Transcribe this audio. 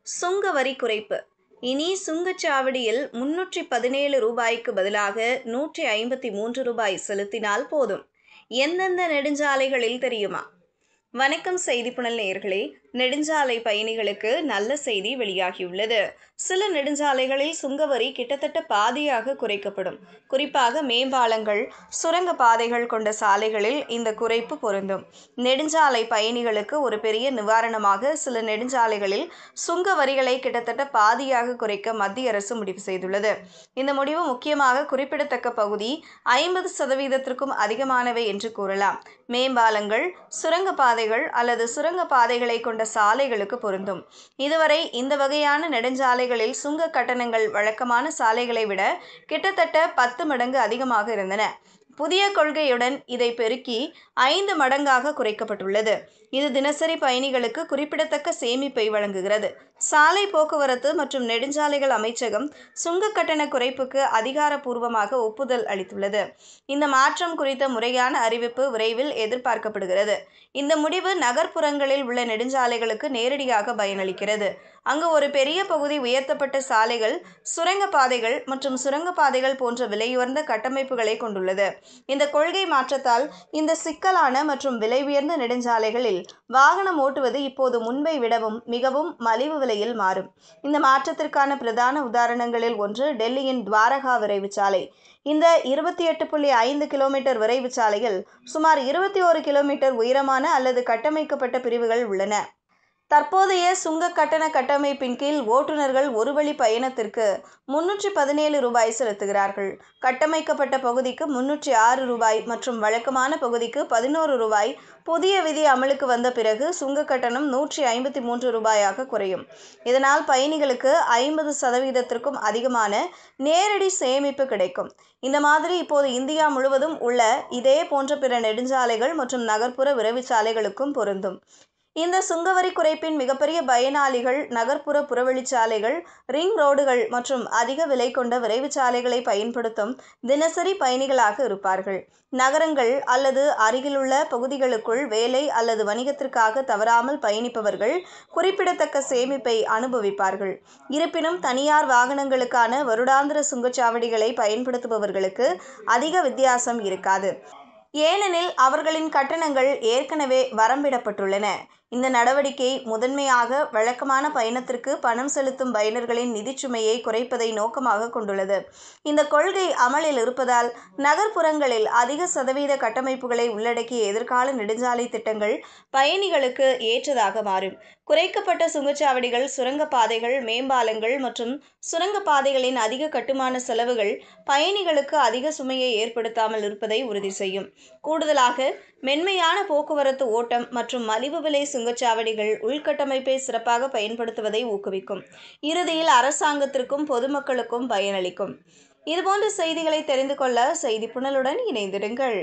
சுங்க வரி குறைப்பு. இனி சுங்கச்சாவடியில் 317 ரூபாய்க்கு பதிலாக 153 ரூபாய் செலுத்தினால் போதும். எந்தெந்த நெடுஞ்சாலைகளில் தெரியுமா? வணக்கம் செய்திப்புணல் நேயர்களே. நெடுஞ்சாலை பயணிகளுக்கு நல்ல செய்தி வெளியாகியுள்ளது. சில நெடுஞ்சாலைகளில் சுங்கவரி கிட்டத்தட்ட பாதியாக குறைக்கப்படும். குறிப்பாக மேம்பாலங்கள், சுரங்க பாதைகள் கொண்ட சாலைகளில் இந்த குறைப்பு பொருந்தும். நெடுஞ்சாலை பயணிகளுக்கு ஒரு பெரிய நிவாரணமாக சில நெடுஞ்சாலைகளில் சுங்க வரிகளை கிட்டத்தட்ட பாதியாக குறைக்க மத்திய அரசு முடிவு செய்துள்ளது. இந்த முடிவு முக்கியமாக குறிப்பிடத்தக்க பகுதி 50%க்கும் அதிகமானவை என்று கூறலாம். மேம்பாலங்கள், சுரங்க பாதைகள் அல்லது சுரங்க பாதைகளை கொண்ட சாலைகளுக்கு பொருந்தும். இதுவரை இந்த வகையான நெடுஞ்சாலைகளில் சுங்க கட்டணங்கள் வழக்கமான சாலைகளை விட கிட்டத்தட்ட 10 மடங்கு அதிகமாக இருந்தன. புதிய கொள்கையுடன் இதை பெருக்கி 5 மடங்காக குறைக்கப்பட்டுள்ளது. இது தினசரி பயணிகளுக்கு குறிப்பிடத்தக்க சேமிப்பை வழங்குகிறது. சாலை போக்குவரத்து மற்றும் நெடுஞ்சாலைகள் அமைச்சகம் சுங்க கட்டண குறைப்புக்கு அதிகாரப்பூர்வமாக ஒப்புதல் அளித்துள்ளது. இந்த மாற்றம் குறித்த முறையான அறிவிப்பு விரைவில் எதிர்பார்க்கப்படுகிறது. இந்த முடிவு நகர்ப்புறங்களில் உள்ள நெடுஞ்சாலைகளுக்கு நேரடியாக பயனளிக்கிறது. அங்கு ஒரு பெரிய பகுதி உயர்த்தப்பட்ட சாலைகள், சுரங்க பாதைகள் மற்றும் சுரங்க பாதைகள் போன்ற விலையுயர்ந்த கட்டமைப்புகளை கொண்டுள்ளது. இந்த கொள்கை மாற்றத்தால் இந்த சிக்கலான மற்றும் விலை உயர்ந்த நெடுஞ்சாலைகளில் வாகனம் ஓட்டுவது இப்போது முன்பை விடவும் மிகவும் மலிவு விலையில் மாறும். இந்த மாற்றத்திற்கான பிரதான உதாரணங்களில் ஒன்று டெல்லியின் துவாரகா விரைவு சாலை. இந்த 28.5 கிலோமீட்டர் விரைவு சாலையில் சுமார் 21 கிலோமீட்டர் உயரமான அல்லது கட்டமைக்கப்பட்ட பிரிவுகள் உள்ளன. தற்போதைய சுங்க கட்டண கட்டமைப்பின் கீழ் ஓட்டுநர்கள் ஒரு வழி பயணத்திற்கு 317 ரூபாய் செலுத்துகிறார்கள். கட்டமைக்கப்பட்ட பகுதிக்கு 306 ரூபாய் மற்றும் வழக்கமான பகுதிக்கு 11 ரூபாய். புதிய விதி அமலுக்கு வந்த பிறகு சுங்க கட்டணம் 153 ரூபாயாக குறையும். இதனால் பயணிகளுக்கு 50%க்கும் அதிகமான நேரடி சேமிப்பு கிடைக்கும். இந்த மாதிரி இப்போது இந்தியா முழுவதும் உள்ள இதே போன்ற பிற நெடுஞ்சாலைகள் மற்றும் நகர்ப்புற விரைவு சாலைகளுக்கும் பொருந்தும். இந்த சுங்கவரி குறைப்பின் மிகப்பெரிய பயனாளிகள் நகர்ப்புற புறவழிச்சாலைகள், ரிங் ரோடுகள் மற்றும் அதிக விலை கொண்ட விரைவு சாலைகளை பயன்படுத்தும் தினசரி பயணிகளாக இருப்பார்கள். நகரங்கள் அல்லது அருகிலுள்ள பகுதிகளுக்குள் வேலை அல்லது வணிகத்திற்காக தவறாமல் பயணிப்பவர்கள் குறிப்பிடத்தக்க சேமிப்பை அனுபவிப்பார்கள். இருப்பினும் தனியார் வாகனங்களுக்கான வருடாந்திர சுங்கச்சாவடிகளை பயன்படுத்துபவர்களுக்கு அதிக வித்தியாசம் இருக்காது. ஏனெனில் அவர்களின் கட்டணங்கள் ஏற்கனவே வரம்பிடப்பட்டுள்ளன. இந்த நடவடிக்கை முதன்மையாக வழக்கமான பயணத்திற்கு பணம் செலுத்தும் பயனர்களின் நிதிச்சுமையை குறைப்பதை நோக்கமாக கொண்டுள்ளது. இந்த கொள்கை அமலில் இருப்பதால் நகர்ப்புறங்களில் அதிக சதவீத கட்டமைப்புகளை உள்ளடக்கிய எதிர்கால நெடுஞ்சாலை திட்டங்கள் பயணிகளுக்கு ஏற்றதாக மாறும். குறைக்கப்பட்ட சுங்கச்சாவடிகள், சுரங்க பாதைகள், மேம்பாலங்கள் மற்றும் சுரங்க பாதைகளின் அதிக கட்டுமான செலவுகள் பயணிகளுக்கு அதிக சுமையை ஏற்படுத்தாமல் இருப்பதை உறுதி செய்யும். கூடுதலாக மென்மையான போக்குவரத்து ஓட்டம் மற்றும் மலிவு விலை சுங்கச்சாவடிகள் உள்கட்டமைப்பை சிறப்பாக பயன்படுத்துவதை ஊக்குவிக்கும். இறுதியில் அரசாங்கத்திற்கும் பொதுமக்களுக்கும் பயனளிக்கும். இதுபோன்ற செய்திகளை தெரிந்து கொள்ள செய்திப்புணலுடன் இணைந்திருங்கள்.